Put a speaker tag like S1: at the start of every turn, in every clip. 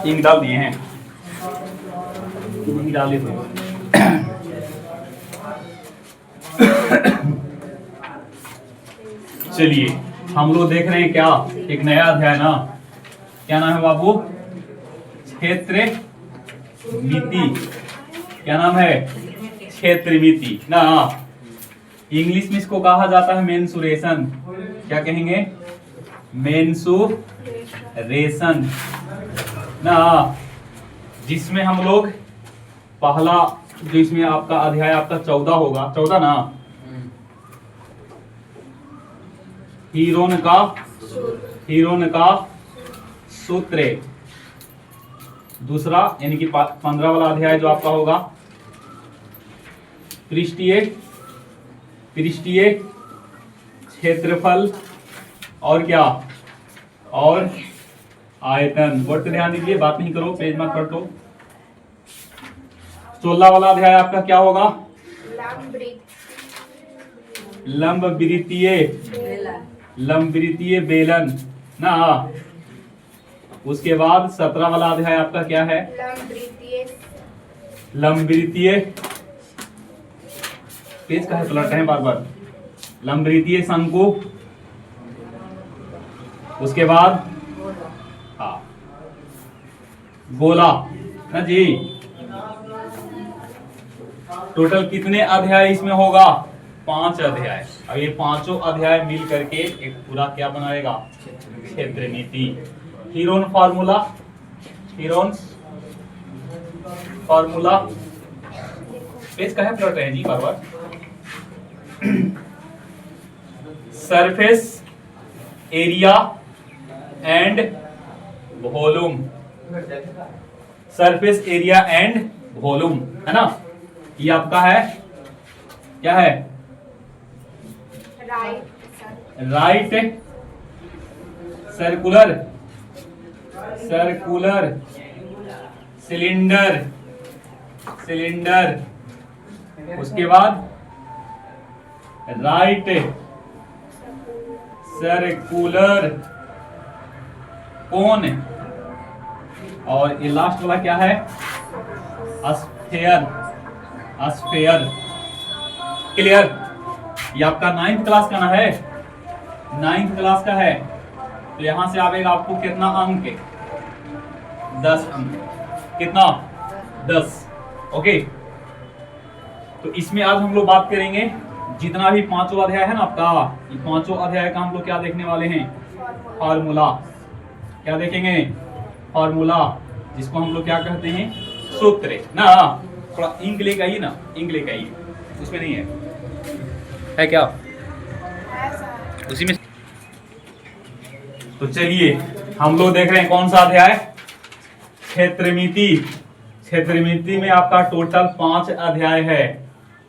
S1: Ink डाल दिए हैं, इंक डाल दिए। चलिए हम लोग देख रहे हैं क्या, एक नया अध्याय ना, क्या नाम है बाबू? क्षेत्र मिति। क्या नाम है? क्षेत्र मिति ना। इंग्लिश में इसको कहा जाता है मेंसुरेशन। क्या कहेंगे? मेंसुरेशन ना, जिसमें हम लोग पहला जो इसमें आपका अध्याय आपका 14 होगा, 14 ना, हीरोन का सूत्र। दूसरा यानी कि 15 वाला अध्याय जो आपका होगा पृष्ठीय क्षेत्रफल और क्या, और आयतन। वर्ड पे ध्यान दीजिए, बात नहीं करो, पेज मत पलटो। 16 वाला अध्याय आपका क्या होगा? लंबवृत्तीय बेलन ना। उसके बाद 17 वाला अध्याय आपका क्या है? लंबवृत्तीय, पेज का है पलट रहे हैं बार बार, लंबवृत्तीय शंकु। उसके बाद हाँ गोला ना जी। टोटल कितने अध्याय इसमें होगा? 5 अध्याय। अब ये पांचों अध्याय मिल करके एक पूरा क्या बनाएगा? क्षेत्र नीति। हीरोन फार्मूला, पेज का है पलट रहे हैं जी बार बार। Surface area and volume, surface area and volume है ना। ये आपका है क्या है? Right circular cylinder. उसके बाद राइट सर्कुलर कोन, और ये लास्ट वाला क्या है? स्फेयर। क्लियर? ये आपका 9th क्लास का ना है, 9th क्लास का है। तो यहां से आएगा आपको कितना अंक? 10 अंक। कितना? 10। ओके, तो इसमें आज हम लोग बात करेंगे जितना भी पांचों अध्याय है ना आपका, ये पांचों अध्याय का हम लोग क्या देखने वाले हैं? फॉर्मूला। क्या देखेंगे? फॉर्मूला, जिसको हम लोग क्या कहते हैं? सूत्र ना। थोड़ा इंक लेके आइए ना, इंक लेके आइए, उसमें नहीं है क्या? उसी में। तो चलिए हम लोग देख रहे हैं कौन सा अध्याय? क्षेत्रमिति। क्षेत्रमिति में आपका टोटल 5 अध्याय है।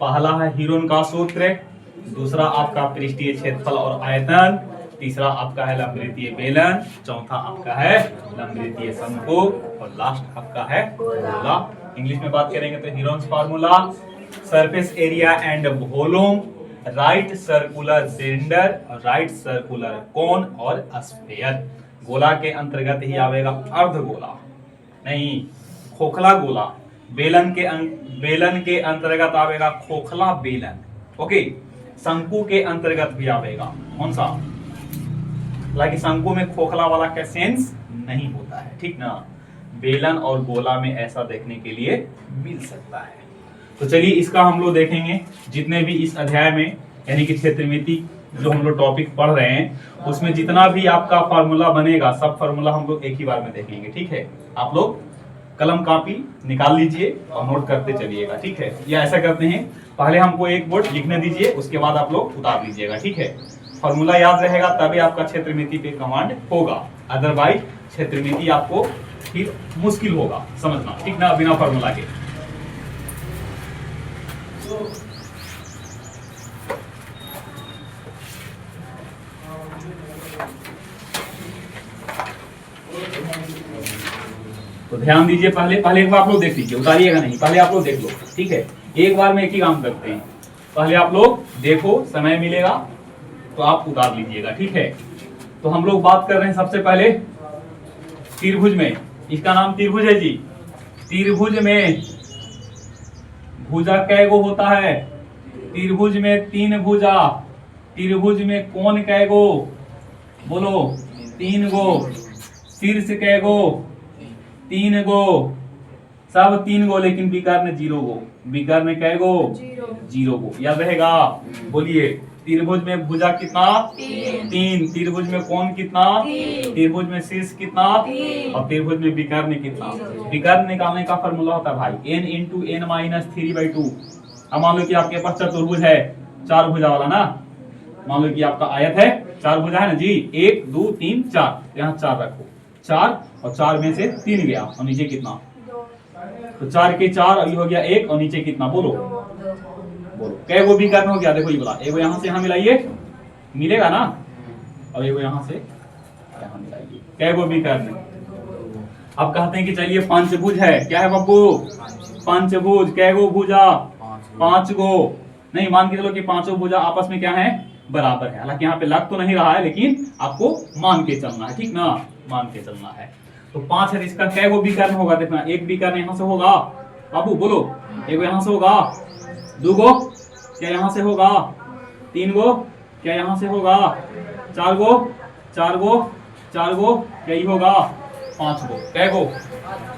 S1: पहला है हीरोन का सूत्र, दूसरा आपका पृष्ठीय क्षेत्रफल और आयतन, तीसरा आपका है लंबवृत्तीय बेलन, चौथा आपका है लंबवृत्तीय शंकु, और लास्ट आपका है गोला। इंग्लिश में बात करेंगे तो Heron's formula, surface area and volume, right circular cylinder, right circular cone और स्फीयर। गोला के अंतर्गत ही आवेगा अर्धगोला, नहीं खोखला गोला। बेलन के अंतर्गत आवेगा खोखला बेलन। ओके, शंकु के अंतर्गत भी आवेगा कौन सा? हालांकि शंकु में खोखला वाला का सेंस नहीं होता है, ठीक ना। बेलन और गोला में ऐसा देखने के लिए मिल सकता है। तो चलिए इसका हम लोग देखेंगे जितने भी इस अध्याय में यानी कि क्षेत्रमिति जो हम लोग टॉपिक पढ़ रहे हैं, उसमें जितना भी आपका फार्मूला बनेगा सब फार्मूला हम लोग एक ही बार में देखेंगे, ठीक है। आप लोग कलम कापी निकाल लीजिए और नोट करते चलिएगा, ठीक है। या ऐसा करते हैं, पहले हमको एक वर्ड लिखने दीजिए, उसके बाद आप लोग उतार लीजिएगा, ठीक है। फॉर्मूला याद रहेगा तभी आपका क्षेत्रमिति पे कमांड होगा, अदरवाइज क्षेत्रमिति आपको फिर मुश्किल होगा समझना, ठीक ना, बिना फॉर्मूला के। तो ध्यान दीजिए, पहले एक बार आप लोग देख लीजिए, उतारिएगा नहीं, पहले आप लोग देख लो, ठीक है। एक बार में एक ही काम करते हैं, पहले आप लोग देखो, समय मिलेगा तो आप उतार लीजिएगा, ठीक है। तो हम लोग बात कर रहे हैं सबसे पहले त्रिभुज में, इसका नाम त्रिभुज है जी। त्रिभुज में भुजा कैगो होता है? त्रिभुज में 3 भुजा। त्रिभुज में कोण कैगो? बोलो 3 गो। शीर्ष कैगो? 3 गो। सब 3 गो, लेकिन विकर्ण 0 गो। विकर्ण कैगो? 0 गो। याद रहेगा? बोलिए त्रिभुज में भुजा कितना? 3। त्रिभुज में कोण कितना? त्रिभुज में शीर्ष कितना? और त्रिभुज में विकर्ण कितना? विकर्ण निकालने का फॉर्मूला होता है भाई n इंटू n माइनस 3/2। अब मान लो कि आपके पास चतुर्भुज है, 4 भुजा वाला ना। मान लो कि आपका आयत है, 4 भुजा है ना जी। 1 2 3 4, यहाँ 4 रखो। 4 और 4 में से 3 गया, और नीचे कितना? तो 4 के 4, अभी हो गया 1, और नीचे कितना? बोलो बोलो कै गो विकर्ण हो गया? देखो ये बोला, एगो यहाँ से यहाँ मिलाइए, मिलेगा ना। और एगो यहाँ से यहाँ मिलाइए, कै गो विकर्ण? अब कहते हैं कि चलिए पंचभुज है। क्या है बाबू? पंचभुज। कै गो भुजा? 5 गो। नहीं, मान के चलो कि 5 भुजा आपस में क्या है? बराबर है। हालांकि यहाँ पे लग तो नहीं रहा है, लेकिन आपको मान के चलना है, ठीक ना? मान के चलना है। तो 5 है, इसका कै गो विकर्ण होगा? देखना, एक विकर्ण यहाँ से होगा बाबू, बोलो। एगो यहाँ से होगा, 2 गो क्या यहाँ से होगा? 3 गो क्या यहाँ से होगा? 4 गो 4 गो 4 गो क्या ये होगा? 5 गो। कै गो?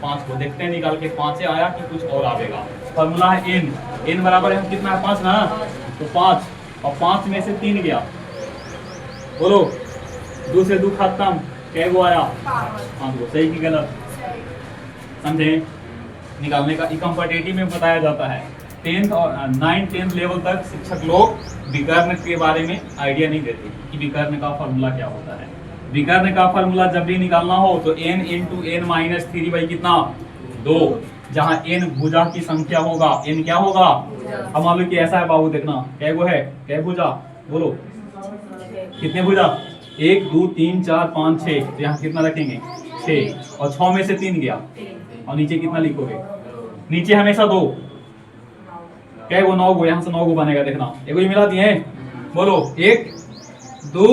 S1: 5 गो। देखते हैं निकाल के 5 से आया कि कुछ और आएगा। फॉर्मूला है n बराबर है कितना है? 5 ना। तो 5 और 5 में से 3 गया, बोलो 2 से 2 खत्म। कै गो आया? 5 गो। सही की गलत? समझे? निकालने का कॉम्पिटिटिव में बताया जाता है। 10th और 9th 10th लेवल तक शिक्षक लोग विकर्ण के बारे में आइडिया नहीं देते कि विकर्ण का फॉर्मूला क्या होता है। विकर्ण का फॉर्मूला जब भी निकालना हो तो n इंटू n माइनस 3 कितना? 2। जहां n भुजा की संख्या होगा, n क्या होगा? अब मान लो कि ऐसा है बाबू, देखना कै गो है? कै भुजा? बोलो कितने भुजा? 1 2 3 4 5 6। तो यहाँ कितना रखेंगे? 6। और 6 में से 3 गया, और नीचे कितना लिखोगे? नीचे हमेशा 2। कै गो? 9 गो। यहाँ से 9 गो बनेगा। देखना एगो ये मिला दिए, बोलो 1 2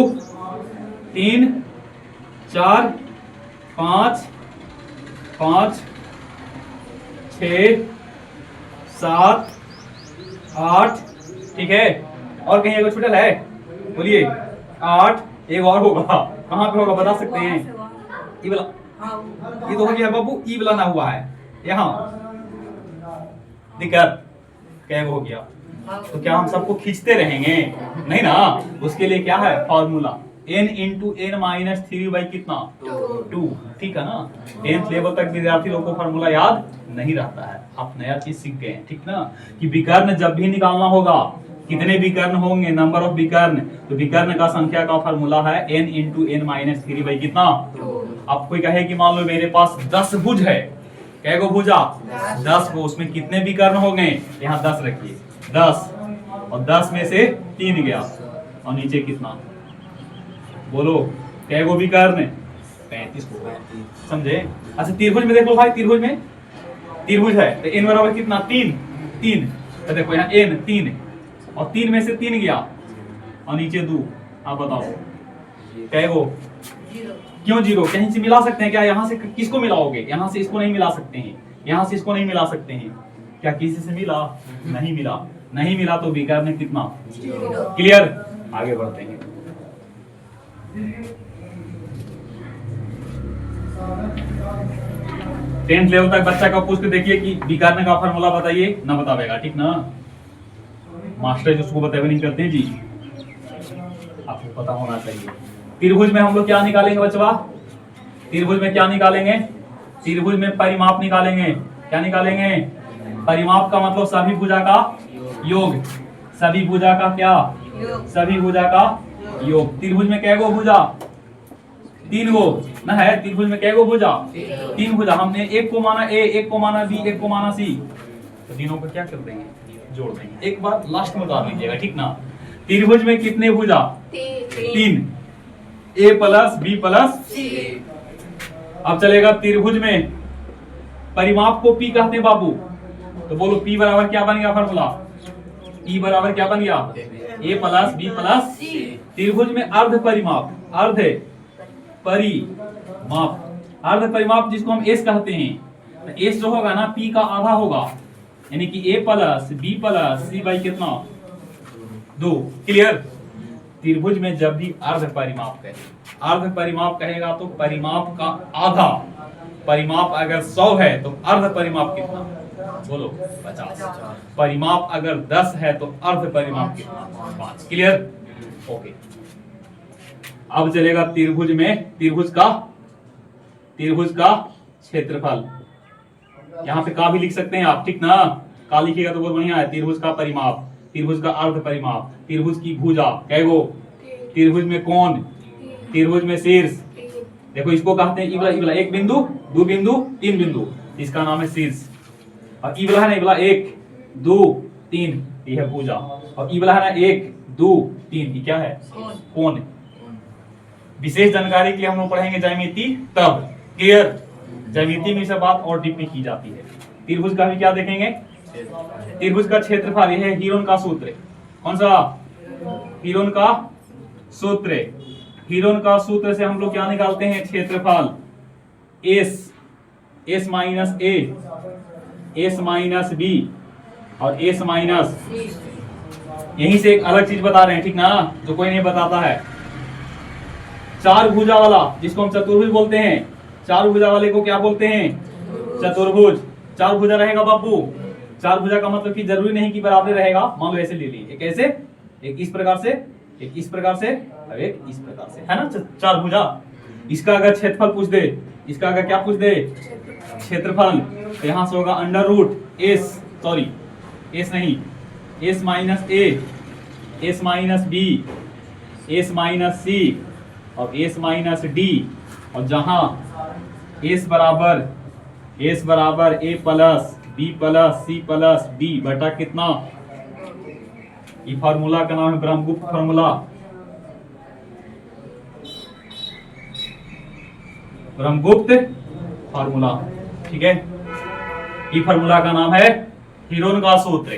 S1: 3 4 5 5 6 7 8। ठीक है? और कहीं एगो छूटल है? बोलिए 8। एक और होगा, कहाँ पे होगा बता सकते हैं? ई वाला, ये तो हो गया बाबू, ई वाला ना हुआ है यहाँ। दिक्कत क्या हो गया? तो क्या हम सबको खींचते रहेंगे? नहीं ना। उसके लिए क्या है formula? n into n minus 3 कितना? 2। ठीक है ना? 10th लेवल तक विद्यार्थी लोग को फॉर्मूला याद नहीं रहता है। आप नया चीज सीख गए, ठीक ना? कि विकर्ण जब भी निकालना होगा, कितने विकर्ण होंगे? नंबर ऑफ विकर्ण। तो विकर्ण का संख्या का फॉर्मूला है n इंटू n माइनस 3 कितना? अब कोई कहे कि मान लो मेरे पास 10 भुज है। कै गो भुजा? 10 गो। उसमें कितने विकर्ण हो गए? यहाँ 10 रखिए, 10। और 10 में से 3 गया, और नीचे कितना? बोलो कै गो विकर्ण? 35 को। समझे? अच्छा त्रिभुज में देख लो भाई, त्रिभुज में त्रिभुज है तो n बराबर कितना? 3। तो देखो यहाँ n 3, और 3 में से 3 गया, और नीचे 2। आप बताओ कै गो? क्यों 0? कहीं से मिला सकते हैं क्या? यहाँ से किसको मिलाओगे? यहाँ से इसको नहीं मिला सकते हैं, यहाँ से इसको नहीं मिला सकते हैं। क्या किसी से मिला? नहीं मिला। नहीं मिला तो विकर्ण कितना? क्लियर? आगे बढ़ते हैं। टेंथ लेवल तक बच्चा का पूछ के देखिए कि विकर्ण का फॉर्मूला बताइए, ना बतावेगा, ठीक ना? मास्टर जिसको बतावे नहीं करते हैं जी, आपको पता होना चाहिए। त्रिभुज में हम लोग क्या निकालेंगे बच्चा? त्रिभुज में क्या निकालेंगे? त्रिभुज में परिमाप निकालेंगे। क्या निकालेंगे? परिमाप का मतलब सभी भुजा का योग। सभी भुजा का क्या? सभी भुजा का योग। त्रिभुज में कै गो भुजा? 3 गो ना है। त्रिभुज में कै गो भुजा? 3 भुजा। हमने एक को माना ए, एक को माना बी, एक को माना सी, तो तीनों को क्या कर देंगे? जोड़ देंगे। एक बार लास्ट में बता लीजिएगा, ठीक ना? त्रिभुज में कितने भुजा? 3। ए प्लस बी प्लस सी। अब चलेगा त्रिभुज में परिमाप को पी कहते हैं बाबू, तो बोलो पी बराबर क्या बन गया फॉर्मूला? पी बराबर क्या बन गया? ए प्लस बी प्लस सी। त्रिभुज में अर्ध परिमाप, अर्ध परिमाप, अर्ध परिमाप जिसको हम एस कहते हैं, एस जो होगा ना पी का आधा होगा, यानी कि a plus b plus c by कितना 2। क्लियर। त्रिभुज में जब भी अर्ध परिमाप कहेगा तो परिमाप का आधा, परिमाप अगर 100 है तो अर्ध परिमाप कितना, बोलो 50। परिमाप अगर 10 है तो अर्ध परिमाप कितना 5। क्लियर। ओके, अब चलेगा त्रिभुज में त्रिभुज का क्षेत्रफल। यहाँ पे का भी लिख सकते हैं आप, ठीक ना, का लिखिएगा तो बहुत बढ़िया है। त्रिभुज का परिमाप, त्रिभुज का अर्ध परिमाप, त्रिभुज की भुजा कैगो, त्रिभुज में कोण, त्रिभुज में शीर्ष। देखो इसको कहते हैं इबला, इबला 1 बिंदु 2 बिंदु 3 बिंदु, इसका नाम है शीर्ष। और इबला है ना, इबला 1 2 3, ये है भुजा। और इबला है ना 1 2 3, ये क्या है, कोण। विशेष जानकारी के लिए हम लोग पढ़ेंगे ज्यामिति तब। क्लियर। ज्यामिति में सब बात और डीपली की जाती है। त्रिभुज का भी क्या देखेंगे, त्रिभुज का क्षेत्रफल, यह है हीरोन का सूत्र। कौन सा, हीरोन का सूत्र। हीरोन का सूत्र से हम लोग क्या निकालते हैं, क्षेत्रफल S minus a, s minus B और एस माइनस। यहीं से एक अलग चीज बता रहे हैं, ठीक ना, जो कोई नहीं बताता है। चार भुजा वाला जिसको हम चतुर्भुज बोलते हैं, चार भुजा वाले को क्या बोलते हैं, चतुर्भुज। चार भुजा रहेगा बाबू, चार भुजा का मतलब कि जरूरी नहीं कि बराबर रहेगा। मान लो ऐसे ले ली, एक ऐसे, एक इस प्रकार से, एक इस प्रकार से और एक इस प्रकार से, है ना चार भुजा। इसका अगर क्षेत्रफल पूछ दे, इसका अगर क्या पूछ दे, क्षेत्रफल, तो यहां से होगा under root s, sorry s नहीं, s minus a, s minus b, s minus c और एस माइनस डी। और जहां एस बराबर a plus b plus c plus d बटा कितना, ये फार्मूला का नाम है ब्रह्मगुप्त फार्मूला। ब्रह्मगुप्त फार्मूला, ठीक है। ये फार्मूला का नाम है हीरोन का सूत्र।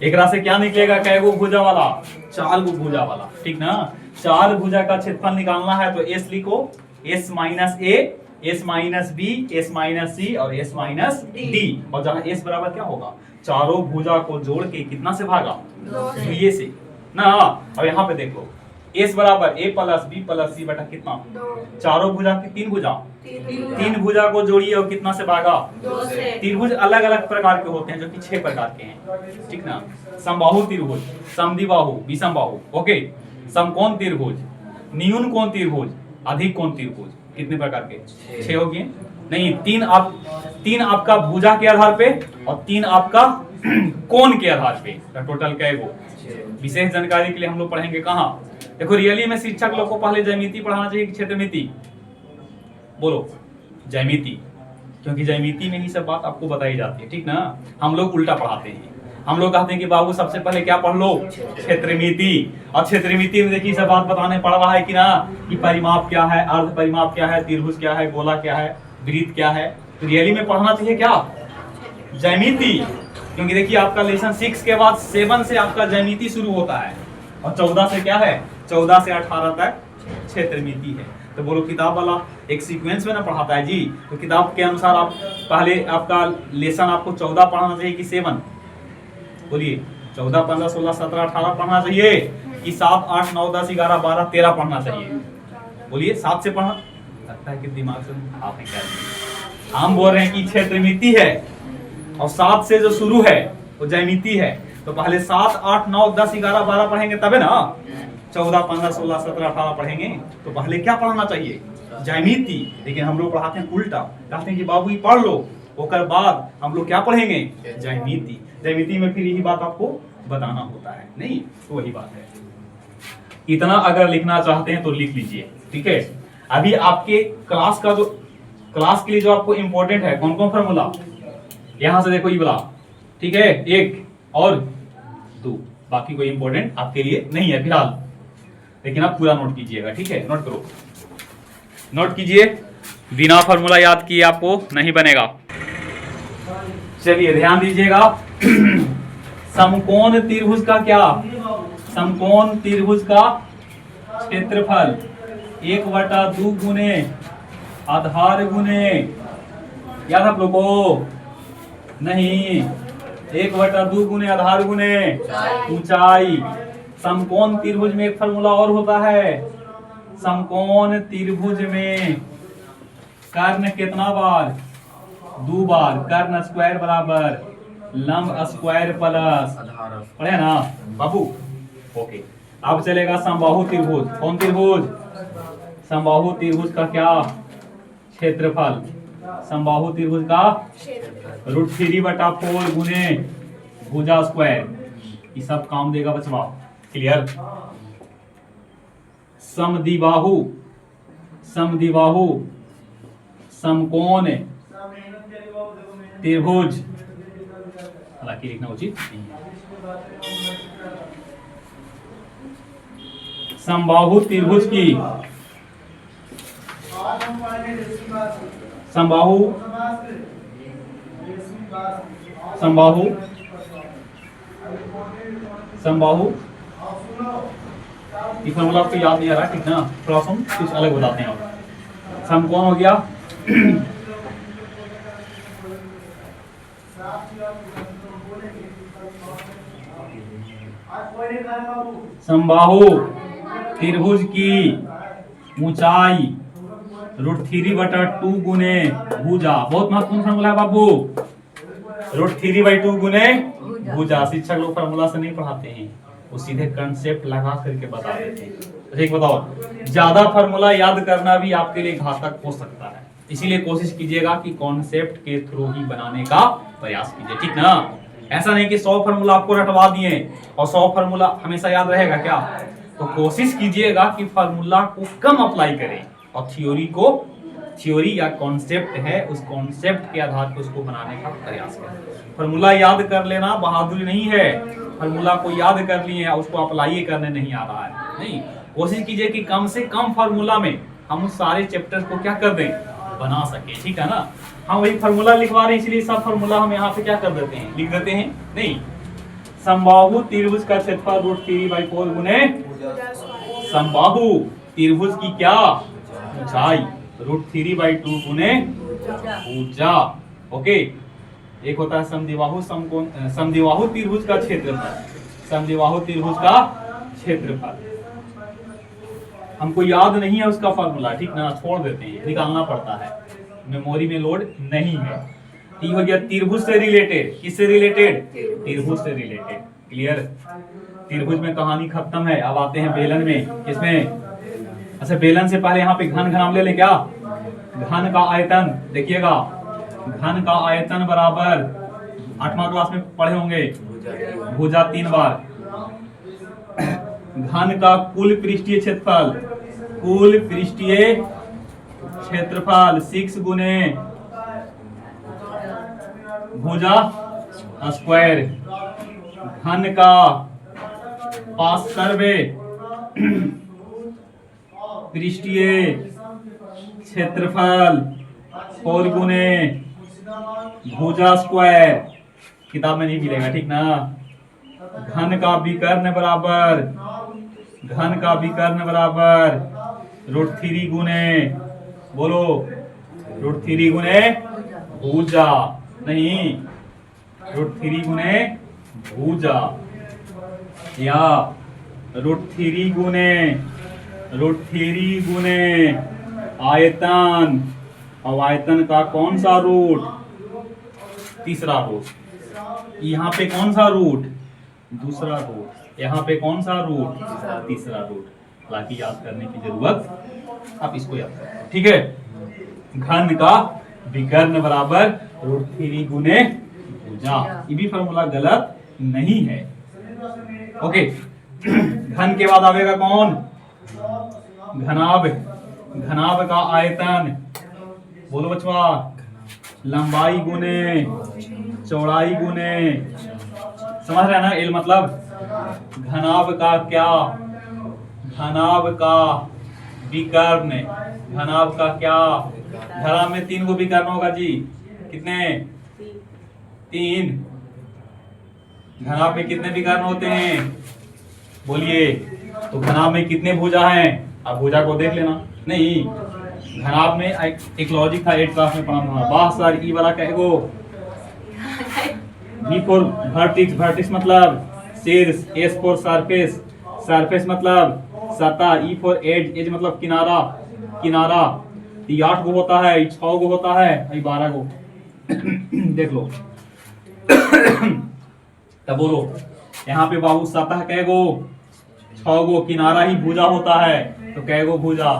S1: एक से क्या निकलेगा, कैगो भुजा वाला, 4 गो भुजा वाला, ठीक ना। 4 भुजा का क्षेत्रफल निकालना है तो एस लिखो, s minus a, s minus b, s minus c और एस माइनस डी। और जहां एस बराबर क्या होगा, चारों भुजा को जोड़ के कितना से भागा, 2 ये से ना। और यहाँ पे देखो एस बराबर ए प्लस बी प्लस सी बटा कितना, 2। चारों भुजा की 3 भुजा, 3 भुजा को जोड़िए और कितना से भागा, 2 से। त्रिभुज अलग अलग प्रकार के होते हैं जो कि 6 प्रकार के हैं, ठीक ना। समबाहु त्रिभुज, समद्विबाहु, विषमबाहु, ओके। समकोण त्रिभुज, न्यून कोण त्रिभुज, अधिक कोण त्रिभुज। कितने प्रकार के, 6 हो गए नहीं, 3 आपका भुजा के आधार पे और 3 आपका कोण के आधार पे, टोटल कैगो। विशेष जानकारी के लिए हम लोग पढ़ेंगे कहाँ, देखो रियली में शिक्षक लोग को पहले ज्यामिति पढ़ाना चाहिए, क्षेत्रमिति, बोलो ज्यामिति, क्योंकि ज्यामिति में ही सब बात आपको बताई जाती है, ठीक ना। हम लोग उल्टा पढ़ाते हैं, हम लोग कहते हैं कि बाबू सबसे पहले क्या पढ़ लो, क्षेत्रमिति। और क्षेत्रमिति में देखिए सब बात बताने पड़ रहा है कि ना, कि परिमाप क्या है, अर्ध परिमाप क्या है, त्रिभुज क्या है, गोला क्या है, वृत्त क्या है। तो रियली में पढ़ना चाहिए क्या, ज्यामिति, क्योंकि देखिए आपका लेसन 6 के बाद 7 से आपका ज्यामिति शुरू होता है और 14 से क्या है, 14 से 18 तक क्षेत्रमिति है। तो बोलो किताब वाला एक सीक्वेंस में ना पढ़ाता है जी, तो किताब के अनुसार आप पहले आपका लेसन आपको 14 पढ़ाना चाहिए कि 7, बोलिए 14 15 16 17 18 पढ़ना चाहिए कि 7 8 9 10 11 12 13 पढ़ना चाहिए, बोलिए 7 से पढ़ना। लगता है कि दिमाग से आपने क्या किया, हम बोल रहे हैं कि क्षेत्रमिति है और 7 से जो शुरू है वो ज्यामिति है। तो पहले 7 8 9 10 11 12 पढ़ेंगे तबे ना 14 15 16 17 18 पढ़ेंगे। तो पहले क्या पढ़ना चाहिए, ज्यामिति। लेकिन हम लोग पढ़ाते हैं उल्टा, कहते हैं कि बाबू ये पढ़ लो, उसके बाद हम लोग क्या पढ़ेंगे, ज्यामिति। ज्यामिति में फिर यही बात आपको बताना होता है, नहीं तो वही बात है। इतना अगर लिखना चाहते हैं तो लिख लीजिए, ठीक है। अभी आपके क्लास का जो क्लास के लिए जो आपको इंपॉर्टेंट है, कौन कौन फॉर्मूला, यहां से देखो ये वाला, ठीक है, 1 और 2, बाकी कोई इंपॉर्टेंट आपके लिए नहीं है फिलहाल, लेकिन आप पूरा नोट कीजिएगा, ठीक है। नोट करो, नोट कीजिए, बिना फॉर्मूला याद किए आपको नहीं बनेगा। चलिए ध्यान दीजिएगा, समकोण त्रिभुज का क्या, समकोण त्रिभुज का क्षेत्रफल 1/2 गुने आधार गुने, याद आप लोगों को? नहीं, 1/2 गुने आधार गुने ऊंचाई। समकोण त्रिभुज में एक फॉर्मूला और होता है। समकोण त्रिभुज में कर्ण कितना बार? 2 बार। कर्ण स्क्वायर बराबर लंब स्क्वायर प्लस, पढ़े ना बाबू? ओके, अब चलेगा समबाहु त्रिभुज। कौन त्रिभुज? समबाहु त्रिभुज का क्या क्षेत्रफल? समबाहु त्रिभुज का √3/4 गुने भुजा स्क्वायर। ये सब काम देगा बचवा। क्लियर? समद्विबाहु, समद्विबाहु समकोण त्रिभुज, हालांकि लिखना उचित नहीं है। समबाहु त्रिभुज की समबाहु समबाहु समबाहु ये फॉर्मूला आपको याद नहीं आ रहा, ठीक ना? थोड़ा सा कुछ अलग बताते हैं। और समकोण हो गया समबाहु त्रिभुज की ऊंचाई √3/2 गुने भुजा। बहुत महत्वपूर्ण फॉर्मूला है बाबू, √3/2 गुने भुजा। शिक्षक लोग फॉर्मूला से नहीं पढ़ाते हैं, वो सीधे कंसेप्ट लगा करके बता देते हैं। ठीक, बताओ, ज्यादा फॉर्मूला याद करना भी आपके लिए घातक हो सकता है, इसीलिए कोशिश कीजिएगा कि कॉन्सेप्ट के थ्रू ही बनाने का प्रयास कीजिए, ठीक ना? ऐसा नहीं कि 100 फॉर्मूला आपको रटवा दिए और 100 फॉर्मूला हमेशा याद रहेगा क्या? तो कोशिश कीजिएगा कि फॉर्मूला को कम अप्लाई करें और थ्योरी या कॉन्सेप्ट है, उस कॉन्सेप्ट के आधार पर उसको बनाने का प्रयास करें। फॉर्मूला याद कर लेना बहादुरी नहीं है, फॉर्मूला को याद कर लिए उसको अप्लाई करने नहीं आ रहा है, नहीं। कोशिश कीजिए कि कम से कम फॉर्मूला में हम उस सारे चैप्टर को क्या कर दें, बना सके, ठीक है ना? हम वही फॉर्मूला लिखवा रहे हैं, इसलिए सब फॉर्मूला हम यहाँ पे क्या कर देते हैं, लिख देते हैं। नहीं, समबाहु त्रिभुज का क्षेत्रफल √3/4 गुने समबाहु त्रिभुज की क्या ऊंचाई √3/2 गुने भुजा। ओके, एक होता है समद्विबाहु समकोण समद्विबाहु त्रिभुज का क्षेत्रफल, समद्विबाहु त्रिभुज का क्षेत्रफल हमको याद नहीं है उसका फॉर्मूला, ठीक ना? छोड़ देते हैं, निकालना पड़ता है, मेमोरी में लोड नहीं है। ये हो गया त्रिभुज से रिलेटेड। किससे रिलेटेड? त्रिभुज से रिलेटेड। क्लियर? त्रिभुज में कहानी खत्म है। अब आते हैं बेलन में। किसमें? अच्छा, बेलन से पहले यहाँ पे घन घनाम ले लें क्या? घन का आयतन देखिएगा, घन का आयतन बराबर 8वां क्लास में पढ़े होंगे, भुजा 3 बार। घन का कुल पृष्ठीय क्षेत्रफल, कुल पृष्ठीय क्षेत्रफल 6 गुने भुजा स्क्वायर। घन का पार्श्व पृष्ठीय क्षेत्रफल 4 गुने भुजा स्क्वायर। किताब में नहीं मिलेगा, ठीक ना? घन का विकर्ण बराबर, घन का विकर्ण बराबर √3 गुने, बोलो, √3 गुने भुजा, नहीं, √3 गुने भुजा, या √3 गुने आयतन। और आयतन का कौन सा रूट? तीसरा रूट। यहाँ पे कौन सा रूट? दूसरा रूट। यहाँ पे कौन सा रूट? तीसरा रूट। हालांकि याद करने की जरूरत, आप इसको याद करें, ठीक है? घन का विकर्ण बराबर √3 गुने भुजा। ये भी फॉर्मूला गलत नहीं है। ओके, घन के बाद आवेगा कौन? घनाभ। घनाभ का आयतन, बोलो बचवा, लंबाई गुने चौड़ाई गुने, समझ रहे हैं ना? एल मतलब घनाभ का क्या? घनाभ का विकर्ण। घनाभ का क्या? घनाभ में 3 को विकर्ण होगा जी। कितने? 3। घनाभ में कितने विकर्ण होते हैं? बोलिए। तो घनाभ में कितने भुजा हैं? आप भुजा को देख लेना। नहीं, घनाभ में एक लॉजिक था 8 क्लास में पढ़ा था। वाह सर ई वाला कहेगो। V फॉर वर्टिक्स, वर्टिक्स मतलब शीर्ष, S फॉर सरफेस, सरफेस मतलब सतह, E फॉर एज, एज मतलब किनारा, किनारा। ये 8 गो होता है, ये 6 गो होता है, ये 12 गो। देख लो। तब बोलो यहाँ पे बाबू सतह कै गो, 6 गो, किनारा ही भुजा होता है तो कै गो भुजा,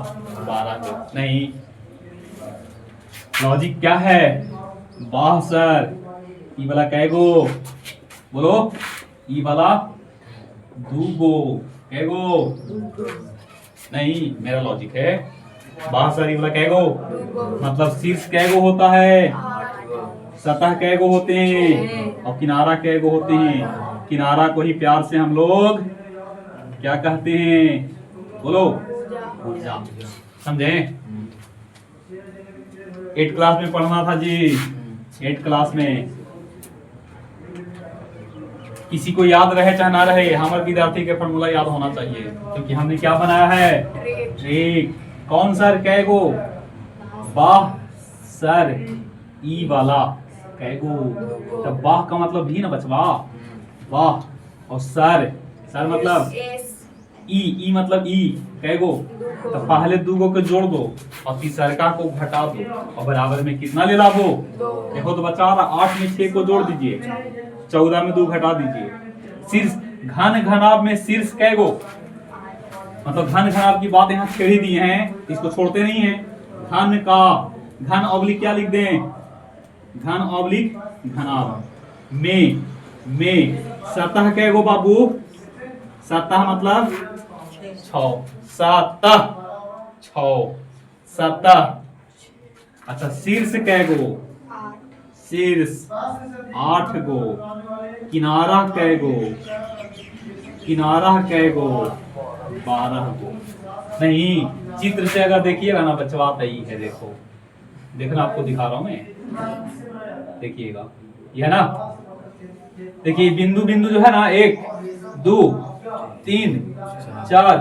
S1: 12 गो। नहीं, लॉजिक क्या है? वाह सर ई वाला कै गो, बोलो ई वाला 2 गो, कै गो? नहीं, मेरा लॉजिक है वाह सर ई वाला कै गो, मतलब शीर्ष कै गो होता है, सतह कै गो होते हैं और किनारा कै गो होते हैं। किनारा को ही प्यार से हम लोग क्या कहते हैं, बोलो? भुजा। समझे? 8 क्लास में पढ़ना था जी, 8 क्लास में। किसी को याद रहे चाहे ना रहे, हमारे विद्यार्थी के फॉर्मूला याद होना चाहिए, क्योंकि हमने क्या बनाया है? रेख। कौन सर कै गो? वाह सर ई वाला कै गो? तब वाह का मतलब भी ना बचवा, वाह। और सर, सर मतलब ई मतलब ई, कै गो? तो पहले 2 गो को जोड़ दो और तीसरका को घटा दो और बराबर में कितना ले लाओ? देखो तो बचा रहा, 8 में 6 को जोड़ दीजिए, 14 में 2 घटा दीजिए। शीर्ष, घन घनाभ में शीर्ष कै गो? मतलब घन घनाभ की बात यहाँ छेड़ ही दी है, इसको छोड़ते नहीं है। घन का, घन ऑब्लिक क्या लिख दें? घन ऑब्लिक घनाभ। में सतह कै गो बाबू? सतह मतलब 6, सतह 6, सतह। अच्छा शीर्ष कै गो? शीर्ष 8 गो। किनारा कै गो? किनारा कै गो? 12 गो। नहीं, चित्र से अगर देखिएगा ना बचवा ही है, देखो देखना, आपको दिखा रहा हूं मैं, देखिएगा ये है ना। देखिए बिंदु बिंदु जो है ना, 1 2 3 4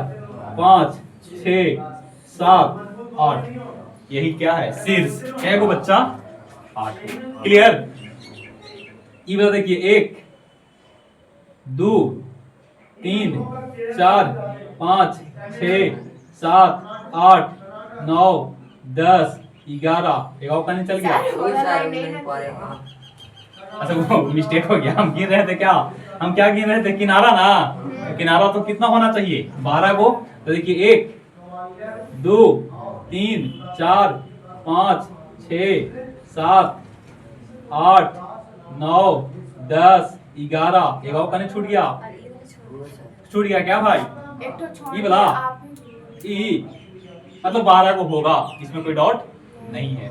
S1: 5 6 7 8, यही क्या है? शीर्ष। कै गो बच्चा? 8 गो। क्लियर? ये बता, देखिए 1 2 3 4 5 6 7 8 9 10 11 का नहीं चल गया? अच्छा वो मिस्टेक हो गया, हम गिन रहे थे क्या? हम क्या गिन रहे थे? किनारा ना। किनारा तो कितना होना चाहिए? 12 गो। तो देखिए 1 2 3 4 5 6 7 8 9 10 11, का नहीं छूट गया? छूट गया क्या भाई? ये बोला ई मतलब 12 को होगा, इसमें कोई डाउट नहीं है।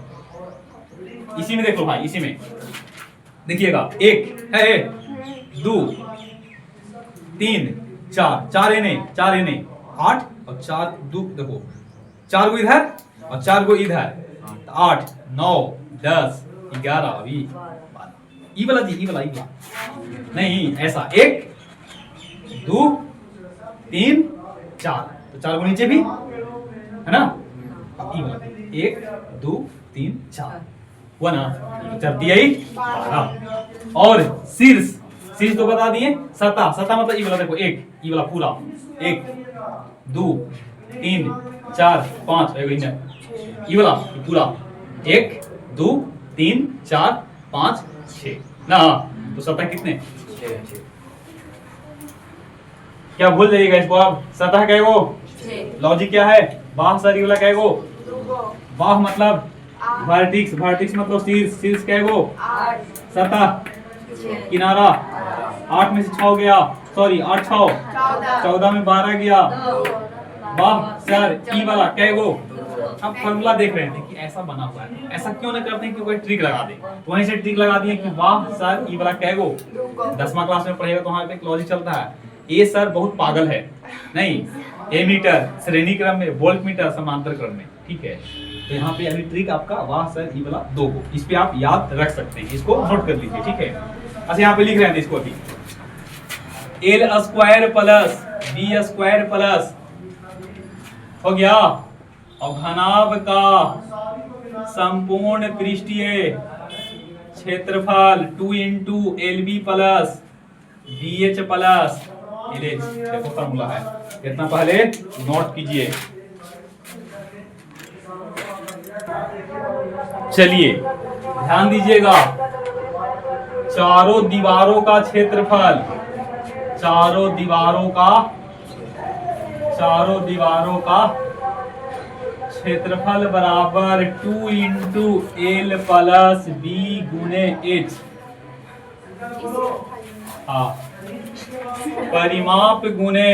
S1: इसी में देखो भाई, इसी में देखिएगा, 1 है 2 3 4, 4 एने 8 और 4 2, देखो 4 गो इधर और 4 गो इधर, 8 9 10 11, अभी ई वाला जी, ई वाला नहीं, ऐसा 1 2 3 4, तो 4 गो नीचे भी है ना। ई वाला 1 2 3 4 हुआ ना, चल दिया ही 12। और शीर्ष, शीर्ष तो बता दिए। सतह, सतह मतलब ई वाला, देखो 1 ई वाला पूरा, 1 2 3 4 5, ई वाला पूरा 1 2 3 4 5 6 ना। तो सतह कितने? क्या भूल जाइएगा इसको आप। सतह क्या है वो? लॉजिक क्या है? बाह सर वाला क्या है वो? बाह मतलब वर्टिक्स, वर्टिक्स मतलब शीर्ष, शीर्ष क्या है वो? सतह, किनारा 8 में से 6 गया, सॉरी 8 6 14 में 12 गया। वाह सर ई वाला क्या है वो? अब फॉर्मूला देख रहे हैं कि ऐसा बना हुआ है, ऐसा क्यों ना करते हैं कि कोई ट्रिक लगा दे। वहीं से ट्रिक लगा दिए कि वाह सर ई वाला क्या है वो? 10वां क्लास में पढ़ेगा तो वहां पे एक लॉजिक चलता है, ये सर बहुत पागल है। नहीं, एमीटर श्रेणी क्रम में, वोल्ट मीटर समांतर क्रम में, ठीक है। तो यहाँ पे अभी ट्रिक आपका वाह सर ई वाला 2 गो, इस पे आप याद रख सकते हैं, इसको नोट कर लीजिए, ठीक है। अच्छा यहाँ पे लिख रहे हैं इसको अभी, l² प्लस b² प्लस हो गया, और घनाभ का संपूर्ण पृष्ठीय क्षेत्रफल 2 into LB plus BH plus LH। देखो फॉर्मूला है, इतना पहले नोट कीजिए। चलिए ध्यान दीजिएगा, चारों दीवारों का क्षेत्रफल, चारों दीवारों का क्षेत्रफल बराबर 2 इंटू L प्लस B गुने H। हाँ, परिमाप गुने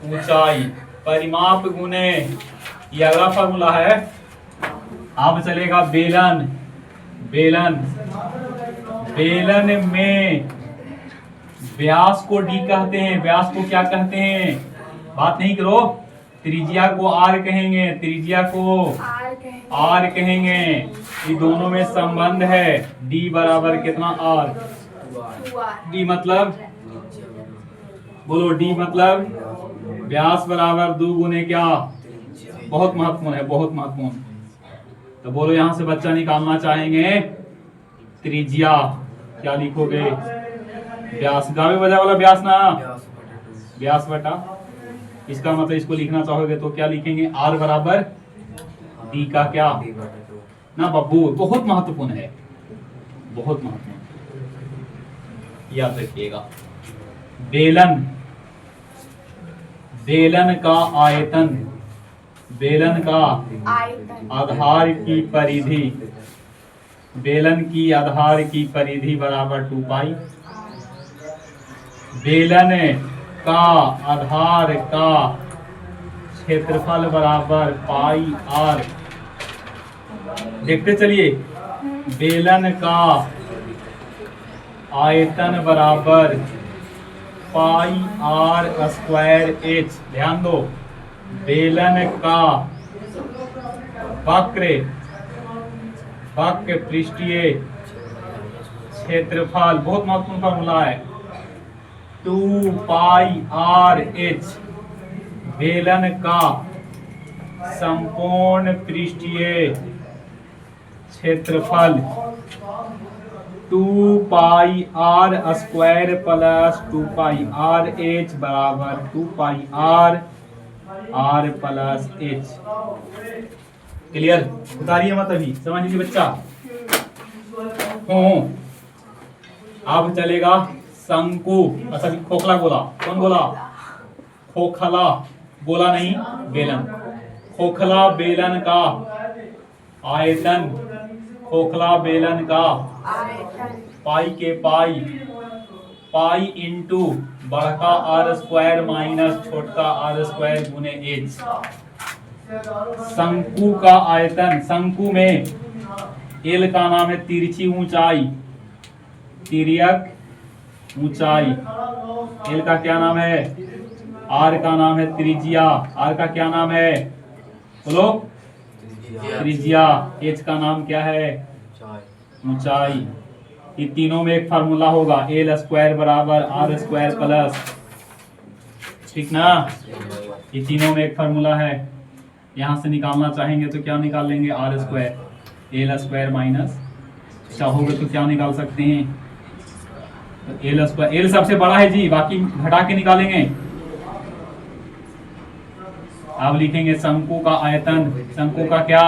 S1: ऊंचाई, परिमाप गुने, ये अगला फॉर्मूला है। अब चलेगा बेलन, बेलन में व्यास को D कहते हैं, व्यास को क्या कहते हैं, बात नहीं करो। त्रिज्या को R कहेंगे, त्रिज्या को R कहेंगे। ये दोनों में संबंध है, D बराबर कितना R। D मतलब, बोलो, D मतलब व्यास बराबर 2 गुने क्या, बहुत महत्वपूर्ण है, बहुत महत्वपूर्ण। तो बोलो, यहां से बच्चा निकालना चाहेंगे त्रिज्या, क्या लिखोगे, व्यास, गावे बजा वाला व्यास ना, व्यास बटा, इसका मतलब इसको लिखना चाहोगे तो क्या लिखेंगे, R बराबर D का क्या ना बब्बू, बहुत महत्वपूर्ण है, बहुत महत्वपूर्ण, याद रखिएगा। बेलन का आयतन, बेलन का आधार की परिधि, बेलन की आधार की परिधि बराबर 2 पाई। बेलन का आधार का क्षेत्रफल बराबर पाई R। देखते चलिए, बेलन का आयतन बराबर पाई R स्क्वायर H। ध्यान दो, बेलन का वक्र पृष्ठीय क्षेत्रफल, बहुत महत्वपूर्ण फॉर्मूला है, 2 पाई RH। बेलन का संपूर्ण पृष्ठीय क्षेत्रफल 2 पाई R स्क्वायर प्लस 2 पाई RH बराबर 2 पाई R प्लस H। क्लियर, उतारिए मत, अभी समझ लीजिए बच्चा। अब चलेगा शंकु, अच्छा खोखला गोला, कौन गोला, खोखला गोला नहीं, बेलन। खोखला बेलन का आयतन, खोखला बेलन का पाई के पाई इंटू बड़का R स्क्वायर माइनस छोटका R स्क्वायर गुने H। शंकु का आयतन, शंकु में L का नाम है तिरछी ऊंचाई, तिर्यक ऊंचाई। L का क्या नाम है, R का नाम है त्रिज्या, R का क्या नाम है, बोलो, त्रिज्या। H का नाम क्या है, ऊंचाई। ये तीनों में एक फार्मूला होगा, L स्क्वायर बराबर R स्क्वायर प्लस, ठीक ना, ये तीनों में एक फार्मूला है। यहां से निकालना चाहेंगे तो क्या निकाल लेंगे, R square, L square minus, चाहोगे तो क्या निकाल सकते हैं, तो L स्क्वायर, L सबसे बड़ा है जी, बाकी घटा के निकालेंगे। अब लिखेंगे शंकु का आयतन, शंकु का क्या,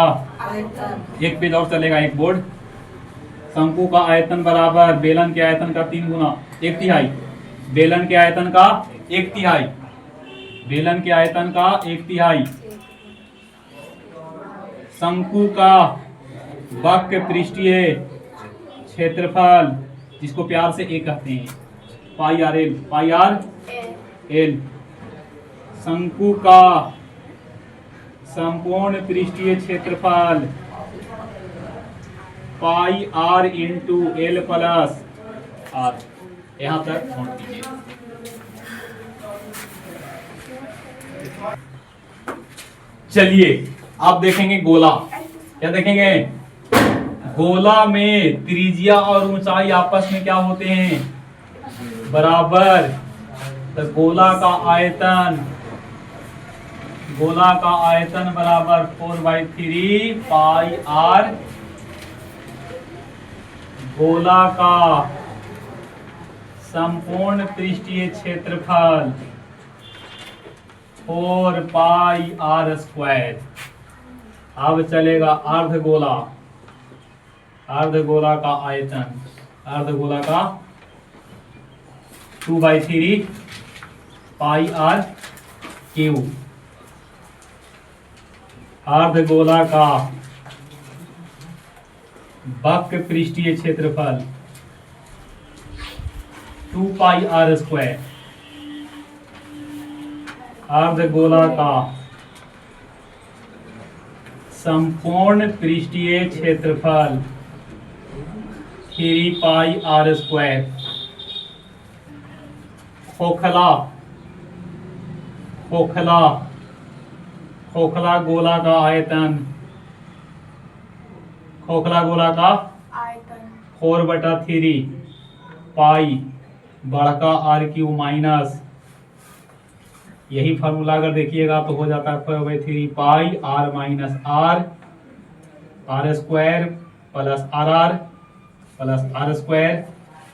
S1: एक पेज और चलेगा, एक बोर्ड। शंकु का आयतन बराबर बेलन के आयतन का 3 गुना, 1/3, बेलन के आयतन का 1/3, बेलन के आयतन का 1/3। शंकु का वक्र पृष्ठीय क्षेत्रफल, जिसको प्यार से A कहते हैं, पाई R L। शंकु का संपूर्ण पृष्ठीय क्षेत्रफल पाई R into L plus R। यहां तक नोट कीजिए। चलिए आप देखेंगे गोला, क्या देखेंगे, गोला में त्रिज्या और ऊंचाई आपस में क्या होते हैं, बराबर। तो गोला का आयतन गोला का आयतन बराबर 4/3 पाई आर। गोला का संपूर्ण पृष्ठीय क्षेत्रफल 4 पाई आर स्क्वायर। अब चलेगा अर्धगोला। अर्धगोला का आयतन, अर्धगोला का 2/3 पाई आर क्यू। अर्धगोला का वक्र पृष्ठीय क्षेत्रफल 2 पाई आर स्क्वायर। अर्धगोला का संपूर्ण पृष्ठीय क्षेत्रफल 3 पाई आर स्क्वायर। खोखला, खोखला, खोखला गोला का आयतन, खोखला गोला का
S2: आयतन
S1: 4/3 पाई बड़का आर क्यू माइनस, यही फार्मूला अगर देखिएगा तो हो जाता है 4/3 pi r minus r, r square plus r r plus r square,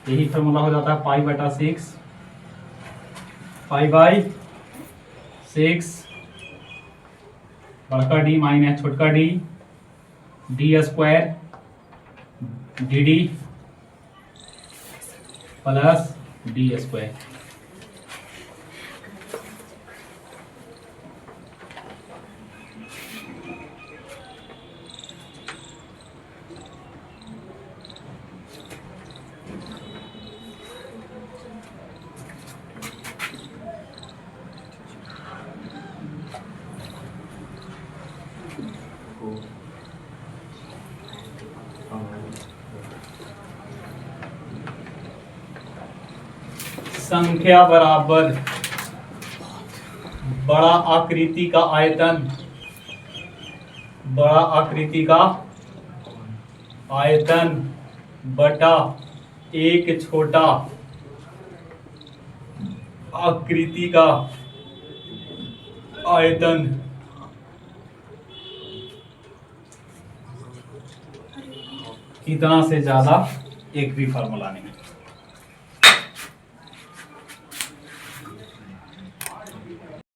S1: यही फार्मूला हो जाता है पाई/6, पाई/6 बड़का डी माइनस छोटका d, d square d d plus d square. संख्या बराबर बड़ा आकृति का आयतन, बड़ा आकृति का आयतन बटा एक छोटा आकृति का आयतन। इतना से ज्यादा एक भी फार्मूला नहीं।